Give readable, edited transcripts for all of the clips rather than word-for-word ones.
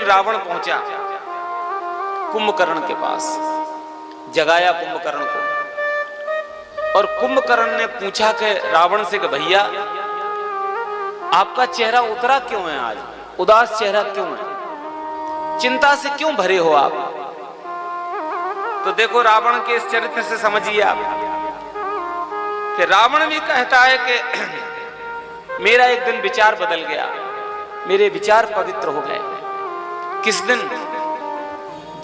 रावण पहुंचा कुंभकर्ण के पास, जगाया कुंभकर्ण को, और कुंभकर्ण ने पूछा कि रावण से कि भैया आपका चेहरा उतरा क्यों है, आज उदास चेहरा क्यों है, चिंता से क्यों भरे हो आप। तो देखो रावण के इस चरित्र से समझिए आप कि रावण भी कहता है कि मेरा एक दिन विचार बदल गया, मेरे विचार पवित्र हो गए। किस दिन?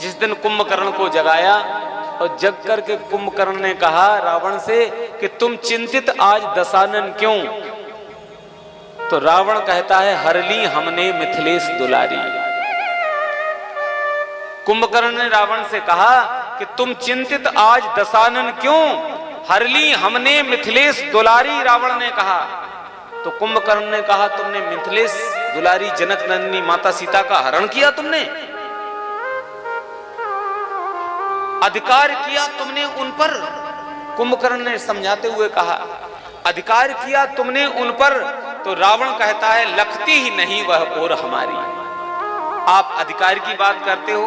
जिस दिन कुंभकर्ण को जगाया, और जग करके कुंभकर्ण ने कहा रावण से कि तुम चिंतित आज दशानन क्यों। तो रावण कहता है हरली हमने मिथिलेश दुलारी। कुंभकर्ण ने रावण से कहा कि तुम चिंतित आज दशानन क्यों, हरली हमने मिथिलेश दुलारी। रावण ने कहा तो कुंभकर्ण ने कहा तुमने मिथिलेश दुलारी जनक नंदिनी माता सीता का हरण किया, तुमने अधिकार किया तुमने उन पर। कुंभकर्ण ने समझाते हुए कहा अधिकार किया तुमने उन पर। तो रावण कहता है लखती ही नहीं वह और हमारी। आप अधिकार की बात करते हो,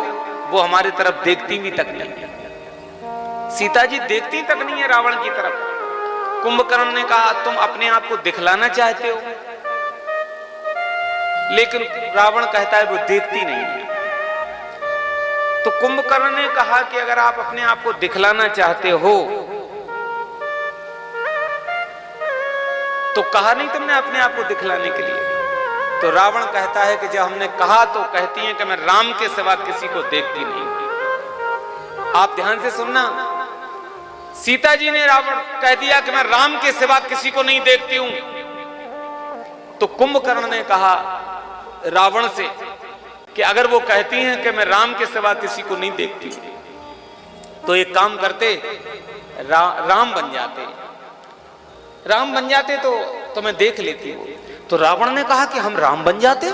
वो हमारी तरफ देखती भी तक नहीं, सीता जी देखती तक नहीं है रावण की तरफ। कुंभकर्ण ने कहा तुम अपने आप को दिखलाना चाहते हो, लेकिन रावण कहता है वो देखती नहीं है। तो कुंभकर्ण ने कहा कि अगर आप अपने आप को दिखलाना चाहते हो तो कहा नहीं तुमने अपने आप को दिखलाने के लिए। तो रावण कहता है कि जब हमने कहा तो कहती है कि मैं राम के सिवा किसी को देखती नहीं। आप ध्यान से सुनना, सीता जी ने रावण कह दिया कि मैं राम के सिवा किसी को नहीं देखती हूं। तो कुंभकर्ण ने कहा रावण से कि अगर वो कहती हैं कि मैं राम के सिवा किसी को नहीं देखती तो एक काम करते, राम बन जाते, राम बन जाते तो मैं देख लेती हूं। तो रावण ने कहा कि हम राम बन जाते।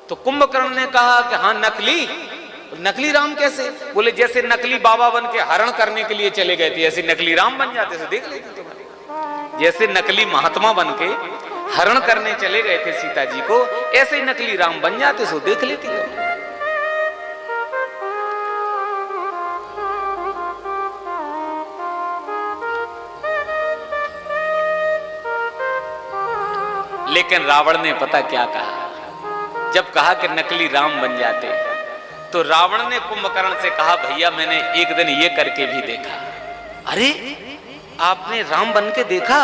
तो कुंभकर्ण ने कहा कि हाँ नकली राम कैसे? बोले जैसे नकली बाबा बन के हरण करने के लिए चले गए थे, ऐसे नकली राम बन जाते तो देख लेते तुम्हारे। जैसे नकली महात्मा बन के हरण करने चले गए थे सीता जी को, ऐसे ही नकली राम बन जाते सो देख लेती हो। लेकिन रावण ने पता क्या कहा, जब कहा कि नकली राम बन जाते तो रावण ने कुंभकर्ण से कहा भैया मैंने एक दिन ये करके भी देखा। अरे आपने राम बन के देखा?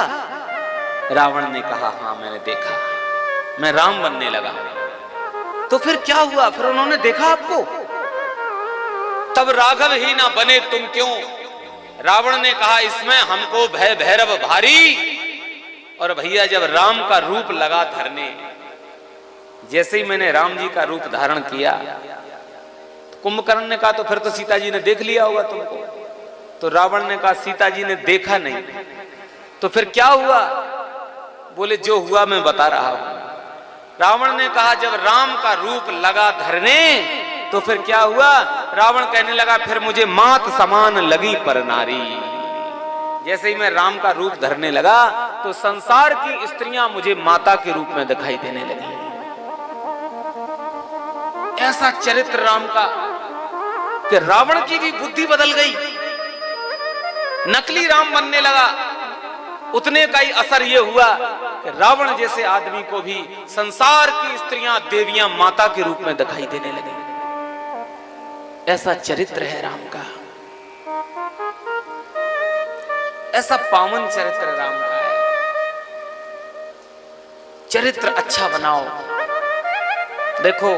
रावण ने कहा हाँ मैंने देखा, मैं राम बनने लगा। तो फिर क्या हुआ? फिर उन्होंने देखा आपको? तब राघव ही ना बने तुम क्यों। रावण ने कहा इसमें हमको भय भैरव भारी। और भैया जब राम का रूप लगा धरने, जैसे ही मैंने राम जी का रूप धारण किया, कुंभकर्ण ने कहा तो फिर तो सीता जी ने देख लिया होगा तुमको। तो रावण ने कहा सीता जी ने देखा नहीं। तो फिर क्या हुआ? बोले जो हुआ मैं बता रहा हूं। रावण ने कहा जब राम का रूप लगा धरने तो फिर क्या हुआ? रावण कहने लगा फिर मुझे मात समान लगी पर नारी। जैसे ही मैं राम का रूप धरने लगा तो संसार की स्त्रियां मुझे माता के रूप में दिखाई देने लगी। ऐसा चरित्र राम का कि रावण की भी बुद्धि बदल गई, नकली राम बनने लगा। उतने का ही असर यह हुआ कि रावण जैसे आदमी को भी संसार की स्त्रियां देवियां माता के रूप में दिखाई देने लगी। ऐसा चरित्र है राम का, ऐसा पावन चरित्र राम का है। चरित्र अच्छा बनाओ। देखो